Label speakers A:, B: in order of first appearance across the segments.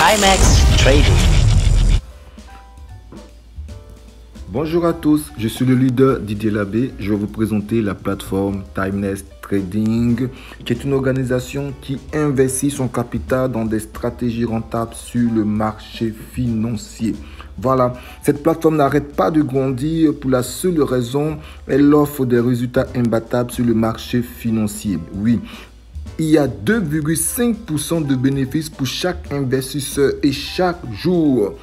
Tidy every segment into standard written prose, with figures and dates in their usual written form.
A: Timex Trading.
B: Bonjour à tous, je suis le leader Didier Labbé. Je vais vous présenter la plateforme Timex Trading, qui est une organisation qui investit son capital dans des stratégies rentables sur le marché financier. Voilà, cette plateforme n'arrête pas de grandir pour la seule raison, elle offre des résultats imbattables sur le marché financier. Oui. Il y a 2,5% de bénéfices pour chaque investisseur et chaque jour.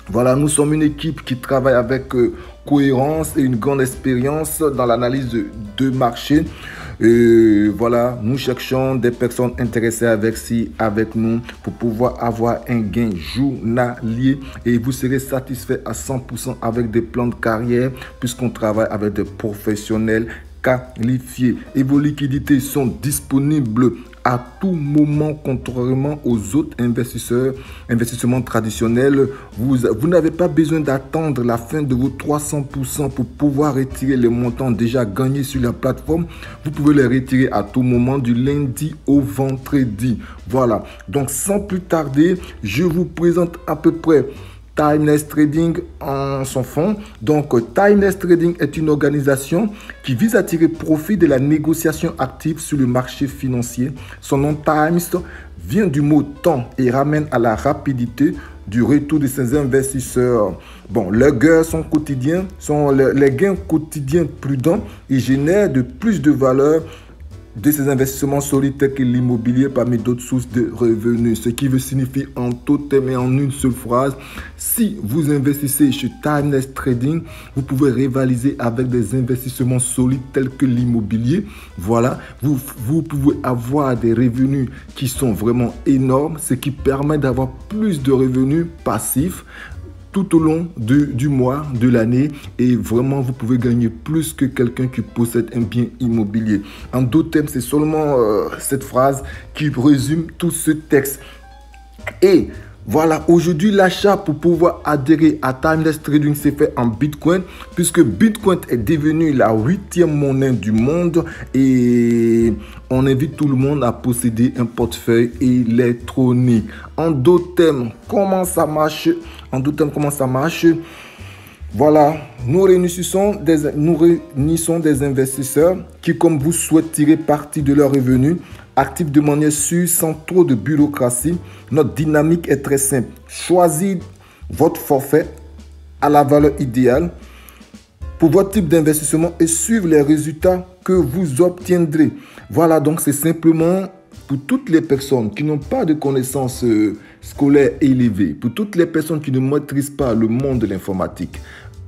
B: Voilà, nous sommes une équipe qui travaille avec cohérence et une grande expérience dans l'analyse de marché. Et voilà, nous cherchons des personnes intéressées avec nous pour pouvoir avoir un gain journalier et vous serez satisfait à 100% avec des plans de carrière puisqu'on travaille avec des professionnels qualifiés et vos liquidités sont disponibles à tout moment, contrairement aux autres investissements traditionnels. Vous n'avez pas besoin d'attendre la fin de vos 300% pour pouvoir retirer les montants déjà gagnés sur la plateforme. Vous pouvez les retirer à tout moment du lundi au vendredi. Voilà, donc sans plus tarder, je vous présente à peu près Timex Trading en son fond. Donc, Timex Trading est une organisation qui vise à tirer profit de la négociation active sur le marché financier. Son nom Times vient du mot temps et ramène à la rapidité du retour de ses investisseurs. Bon, les gains quotidiens prudents et génèrent de plus de valeur de ces investissements solides tels que l'immobilier parmi d'autres sources de revenus. Ce qui veut signifier en totem et en une seule phrase, si vous investissez chez Timex Trading, vous pouvez rivaliser avec des investissements solides tels que l'immobilier. Voilà, vous pouvez avoir des revenus qui sont vraiment énormes, ce qui permet d'avoir plus de revenus passifs tout au long du mois, de l'année, et vraiment vous pouvez gagner plus que quelqu'un qui possède un bien immobilier. En d'autres termes, c'est seulement cette phrase qui résume tout ce texte. Et voilà, aujourd'hui, l'achat pour pouvoir adhérer à Timex Trading s'est fait en Bitcoin, puisque Bitcoin est devenu la 8e monnaie du monde et on invite tout le monde à posséder un portefeuille électronique. En d'autres termes, comment ça marche? Voilà, nous réunissons des investisseurs qui, comme vous, souhaitent tirer parti de leurs revenus, actifs de manière sûre, sans trop de bureaucratie. Notre dynamique est très simple. Choisissez votre forfait à la valeur idéale pour votre type d'investissement et suivre les résultats que vous obtiendrez. Voilà, donc c'est simplement pour toutes les personnes qui n'ont pas de connaissances scolaires élevées, pour toutes les personnes qui ne maîtrisent pas le monde de l'informatique.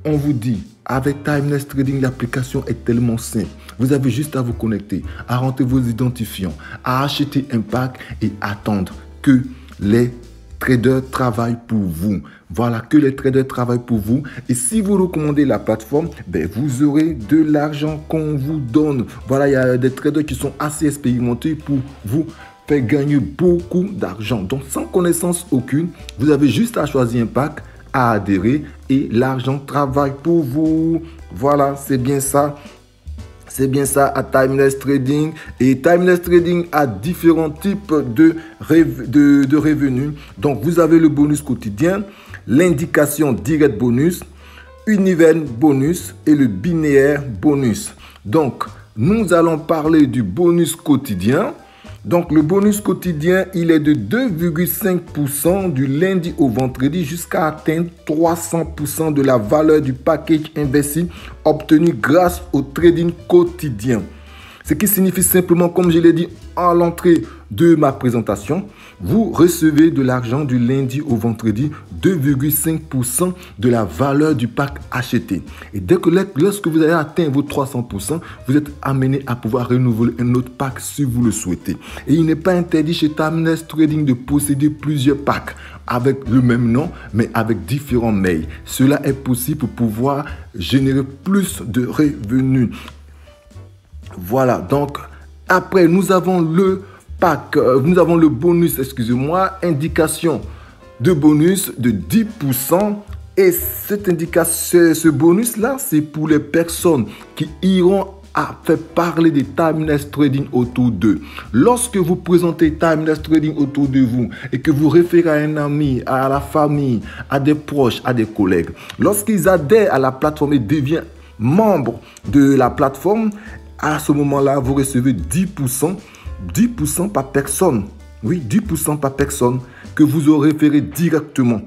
B: On vous dit, avec Timex Trading, l'application est tellement simple. Vous avez juste à vous connecter, à rentrer vos identifiants, à acheter un pack et attendre que les traders travaillent pour vous. Voilà, que les traders travaillent pour vous. Et si vous recommandez la plateforme, vous aurez de l'argent qu'on vous donne. Voilà, il y a des traders qui sont assez expérimentés pour vous faire gagner beaucoup d'argent. Donc, sans connaissance aucune, vous avez juste à choisir un pack, à adhérer et l'argent travaille pour vous. Voilà, c'est bien ça. C'est bien ça à Timex Trading. Et Timex Trading a différents types de revenus. Donc, vous avez le bonus quotidien, l'indication direct bonus, univers bonus et le binaire bonus. Donc, nous allons parler du bonus quotidien. Donc, le bonus quotidien, il est de 2,5% du lundi au vendredi jusqu'à atteindre 300% de la valeur du package investi obtenu grâce au trading quotidien. Ce qui signifie simplement, comme je l'ai dit à l'entrée de ma présentation, vous recevez de l'argent du lundi au vendredi, 2,5% de la valeur du pack acheté. Et lorsque vous avez atteint vos 300%, vous êtes amené à pouvoir renouveler un autre pack si vous le souhaitez. Et il n'est pas interdit chez Timex Trading de posséder plusieurs packs avec le même nom, mais avec différents mails. Cela est possible pour pouvoir générer plus de revenus. Voilà, donc après nous avons le bonus, indication de bonus de 10%. Et ce bonus-là, c'est pour les personnes qui iront à faire parler de Timeless Trading autour d'eux. Lorsque vous présentez Timeless Trading autour de vous et que vous référez à un ami, à la famille, à des proches, à des collègues, lorsqu'ils adhèrent à la plateforme et deviennent membres de la plateforme, à ce moment-là, vous recevez 10% par personne. Oui, 10% par personne que vous aurez référé directement.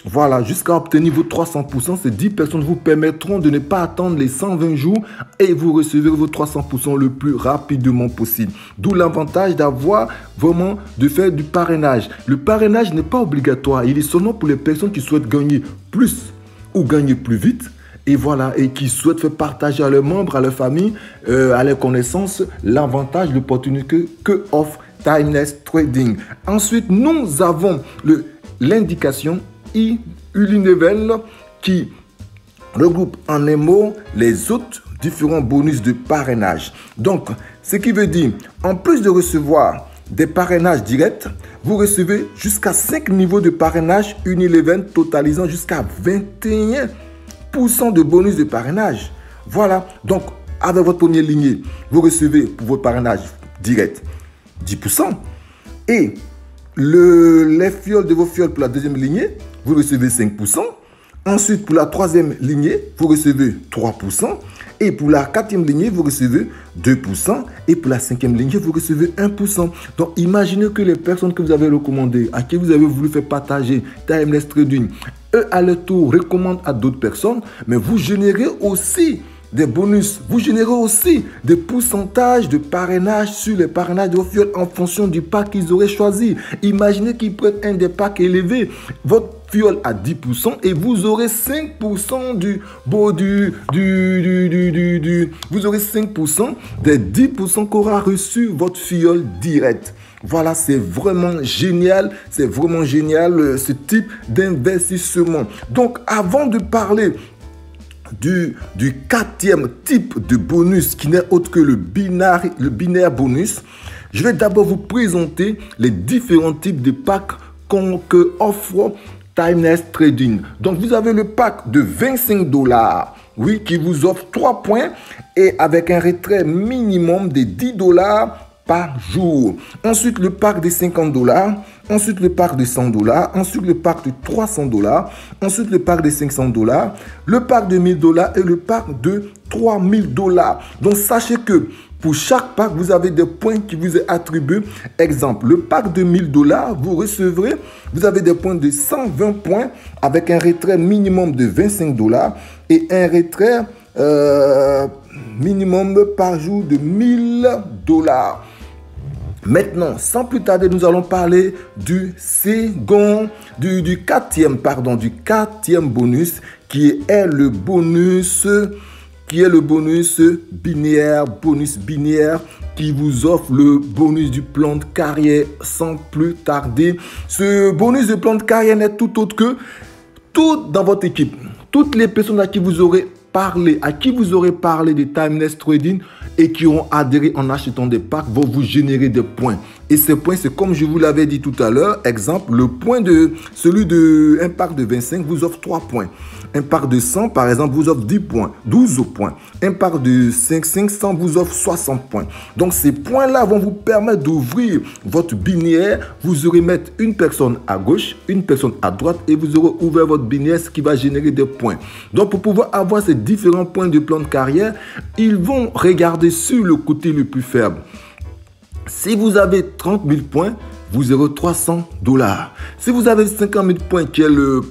B: Voilà, jusqu'à obtenir vos 300%, ces 10 personnes vous permettront de ne pas attendre les 120 jours et vous recevrez vos 300% le plus rapidement possible. D'où l'avantage d'avoir vraiment de faire du parrainage. Le parrainage n'est pas obligatoire, il est seulement pour les personnes qui souhaitent gagner plus ou gagner plus vite. Et voilà, et qui souhaitent faire partager à leurs membres, à leur famille, à leurs connaissances, l'avantage, l'opportunité que offre Timeless Trading. Ensuite, nous avons l'indication Unilevel qui regroupe en un mot les autres différents bonus de parrainage. Donc, ce qui veut dire, en plus de recevoir des parrainages directs, vous recevez jusqu'à 5 niveaux de parrainage Unilevel totalisant jusqu'à 21% de bonus de parrainage. Voilà, donc avec votre première lignée, vous recevez pour votre parrainage direct 10%. Et les fioles de vos fioles pour la deuxième lignée, vous recevez 5%. Ensuite, pour la troisième lignée, vous recevez 3%. Et pour la quatrième lignée, vous recevez 2%. Et pour la cinquième lignée, vous recevez 1%. Donc, imaginez que les personnes que vous avez recommandées, à qui vous avez voulu faire partager Timeless Trading, eux, à leur tour, recommandent à d'autres personnes. Mais vous générez aussi des bonus. Vous générez aussi des pourcentages de parrainage sur les parrainages de vos fioles en fonction du pack qu'ils auraient choisi. Imaginez qu'ils prennent un des packs élevés. Votre fiole à 10% et vous aurez 5% vous aurez 5% des 10% qu'aura reçu votre fiole direct. Voilà, c'est vraiment génial. C'est vraiment génial ce type d'investissement. Donc, avant de parler du quatrième type de bonus qui n'est autre que le binaire bonus, je vais d'abord vous présenter les différents types de packs que offre Timeless Trading. Donc, vous avez le pack de $25, oui, qui vous offre 3 points et avec un retrait minimum de $10 par jour. Ensuite, le pack de $50. Ensuite, le pack de $100. Ensuite, le pack de $300. Ensuite, le pack de $500. Le pack de $1000 et le pack de $3000. Donc, sachez que pour chaque pack, vous avez des points qui vous est attribués. Exemple, le pack de $1000, vous avez des points de 120 points avec un retrait minimum de $25 et un retrait minimum par jour de $1000. Maintenant, sans plus tarder, nous allons parler du quatrième bonus qui est le bonus binaire, qui vous offre le bonus du plan de carrière sans plus tarder. Ce bonus de plan de carrière n'est tout autre que tout dans votre équipe. Toutes les personnes à qui vous aurez parlé de Timeless Trading et qui ont adhéré en achetant des packs vont vous générer des points. Et ces points, c'est comme je vous l'avais dit tout à l'heure. Exemple, celui de un pack de 25 vous offre 3 points. Un pack de 100, par exemple, vous offre 10 points, 12 points. Un pack de 500 vous offre 60 points. Donc, ces points-là vont vous permettre d'ouvrir votre binaire. Vous aurez mettre une personne à gauche, une personne à droite et vous aurez ouvert votre binaire, ce qui va générer des points. Donc, pour pouvoir avoir ces différents points de plan de carrière, ils vont regarder sur le côté le plus faible. Si vous avez 30 000 points, vous aurez $300. Si vous avez 50 000 points, qui est le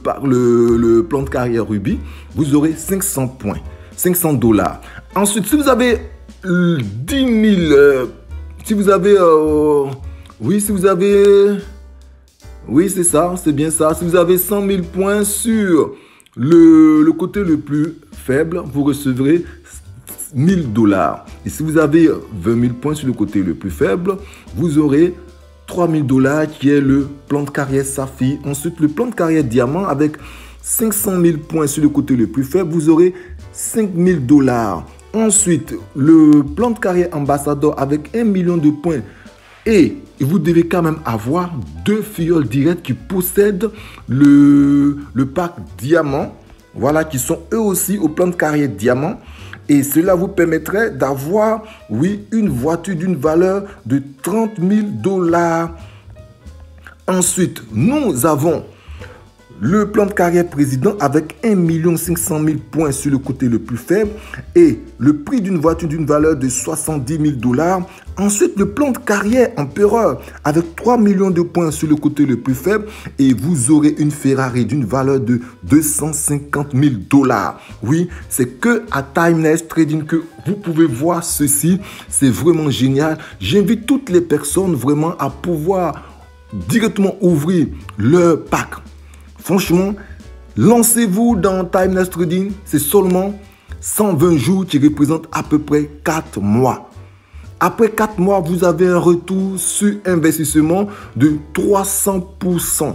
B: plan de carrière Ruby, vous aurez 500 points, $500. Ensuite, si vous avez 10 000, oui, c'est ça, c'est bien ça. Si vous avez 100 000 points sur le côté le plus faible, vous recevrez $1000. Et si vous avez 20 000 points sur le côté le plus faible, vous aurez $3000 qui est le plan de carrière Saphir. Ensuite, le plan de carrière Diamant avec 500 000 points sur le côté le plus faible, vous aurez $5000. Ensuite, le plan de carrière Ambassadeur avec 1 million de points. Et vous devez quand même avoir 2 fioles directes qui possèdent le pack Diamant. voilà, qui sont eux aussi au plan de carrière diamant. Et cela vous permettrait d'avoir, oui, une voiture d'une valeur de 30 000 $. Ensuite, nous avons le plan de carrière président avec 1 500 000 points sur le côté le plus faible et le prix d'une voiture d'une valeur de 70 000 $. Ensuite, le plan de carrière empereur avec 3 millions de points sur le côté le plus faible et vous aurez une Ferrari d'une valeur de 250 000 $. Oui, c'est que à Timeless Trading que vous pouvez voir ceci. C'est vraiment génial. J'invite toutes les personnes vraiment à pouvoir directement ouvrir leur pack. Franchement, lancez-vous dans Timeless Trading. C'est seulement 120 jours qui représentent à peu près 4 mois. Après 4 mois, vous avez un retour sur investissement de 300%.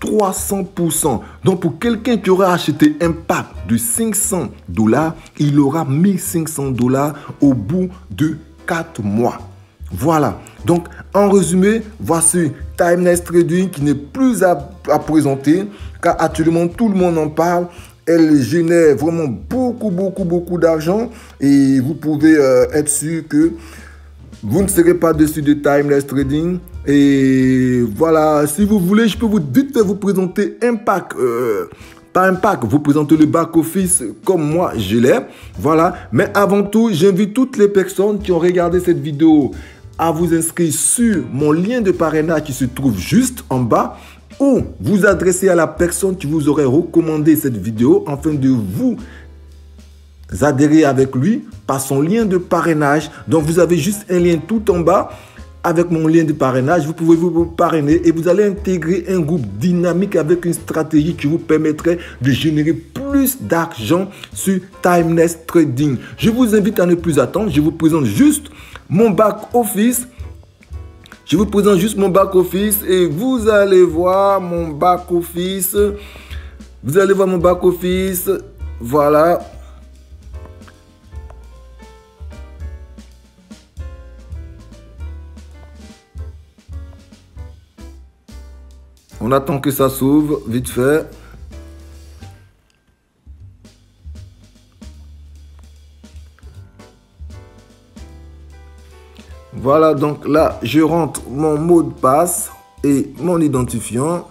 B: 300%. Donc, pour quelqu'un qui aura acheté un pack de 500 $, il aura 1500 $ au bout de 4 mois. Voilà. Donc, en résumé, voici Timeless Trading qui n'est plus à présenter car actuellement tout le monde en parle. Elle génère vraiment beaucoup d'argent et vous pouvez être sûr que vous ne serez pas dessus de Timeless Trading. Et voilà, si vous voulez, je peux vite vous présenter un pack. Pas un pack, vous présentez le back-office comme moi je l'ai. Voilà, mais avant tout, j'invite toutes les personnes qui ont regardé cette vidéo à vous inscrire sur mon lien de parrainage qui se trouve juste en bas ou vous adresser à la personne qui vous aurait recommandé cette vidéo afin de vous adhérer avec lui par son lien de parrainage. Donc, vous avez juste un lien tout en bas avec mon lien de parrainage. Vous pouvez vous parrainer et vous allez intégrer un groupe dynamique avec une stratégie qui vous permettrait de générer plus d'argent sur Timeless Trading. Je vous invite à ne plus attendre. Je vous présente juste mon back-office. Je vous présente juste mon back-office et vous allez voir mon back-office. Vous allez voir mon back-office. Voilà. On attend que ça s'ouvre vite fait. Voilà, donc là, je rentre mon mot de passe et mon identifiant.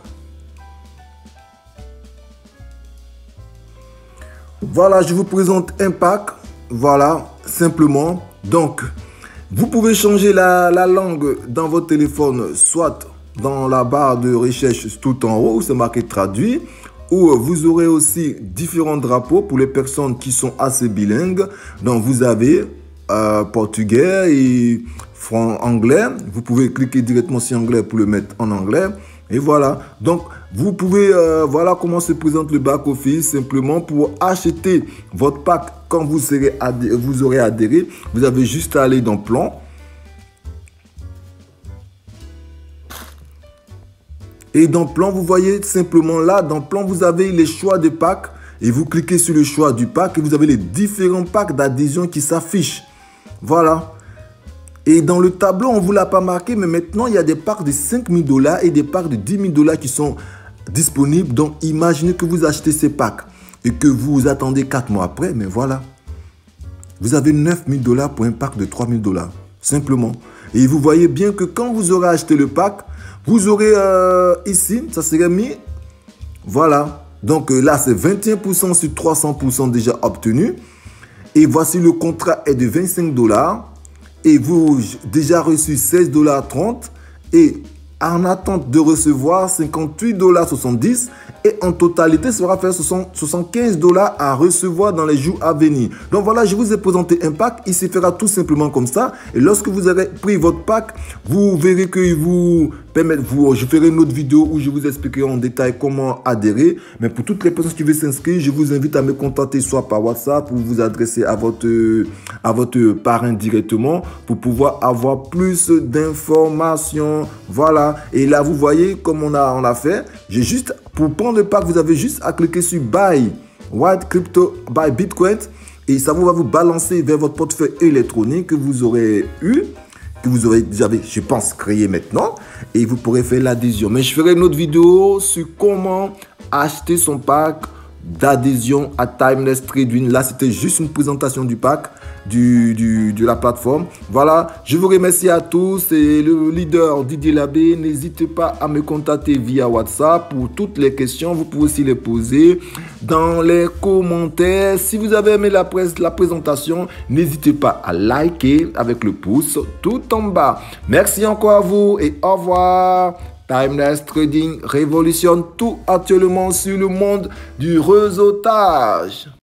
B: Voilà, je vous présente un pack. Voilà, simplement. Donc, vous pouvez changer la langue dans votre téléphone, soit dans la barre de recherche tout en haut, c'est marqué traduit. Ou vous aurez aussi différents drapeaux pour les personnes qui sont assez bilingues. Donc, vous avez portugais et anglais. Vous pouvez cliquer directement sur anglais pour le mettre en anglais. Et voilà. Donc, vous pouvez, voilà comment se présente le back-office. Simplement pour acheter votre pack quand vous aurez adhéré. Vous avez juste à aller dans plan. Et dans plan, vous voyez simplement là, dans plan, vous avez les choix de packs. Et vous cliquez sur le choix du pack et vous avez les différents packs d'adhésion qui s'affichent. Voilà. Et dans le tableau, on ne vous l'a pas marqué, mais maintenant, il y a des packs de 5 000 $ et des packs de 10 000 $ qui sont disponibles. Donc, imaginez que vous achetez ces packs et que vous attendez 4 mois après, mais voilà. Vous avez 9 000 $ pour un pack de 3 000 $. Simplement. Et vous voyez bien que quand vous aurez acheté le pack, vous aurez ici, ça serait mis. Voilà. Donc là, c'est 21% sur 300% déjà obtenu. Et voici le contrat est de 25 $. Et vous déjà reçu 16,30 $. Et en attente de recevoir 58,70 $. Et en totalité, ça va faire 75 $ à recevoir dans les jours à venir. Donc voilà, je vous ai présenté un pack. Il se fera tout simplement comme ça. Et lorsque vous aurez pris votre pack, vous verrez qu'il vous permet, je ferai une autre vidéo où je vous expliquerai en détail comment adhérer. Mais pour toutes les personnes qui veulent s'inscrire, je vous invite à me contacter soit par WhatsApp ou vous adresser à votre parrain directement pour pouvoir avoir plus d'informations. Voilà. Et là, vous voyez comme on a fait. J'ai juste, pour prendre le pack, vous avez juste à cliquer sur Buy White Crypto Buy Bitcoin et ça va vous balancer vers votre portefeuille électronique que vous aurez eu, que vous aurez déjà, je pense, créé maintenant et vous pourrez faire l'adhésion. Mais je ferai une autre vidéo sur comment acheter son pack d'adhésion à Timeless Trading. Là, c'était juste une présentation du pack, de la plateforme. Voilà, je vous remercie à tous. Et le leader Didier Labbé, n'hésitez pas à me contacter via WhatsApp pour toutes les questions. Vous pouvez aussi les poser dans les commentaires. Si vous avez aimé la présentation, n'hésitez pas à liker avec le pouce tout en bas. Merci encore à vous et au revoir. Timeless Trading révolutionne tout actuellement sur le monde du réseautage.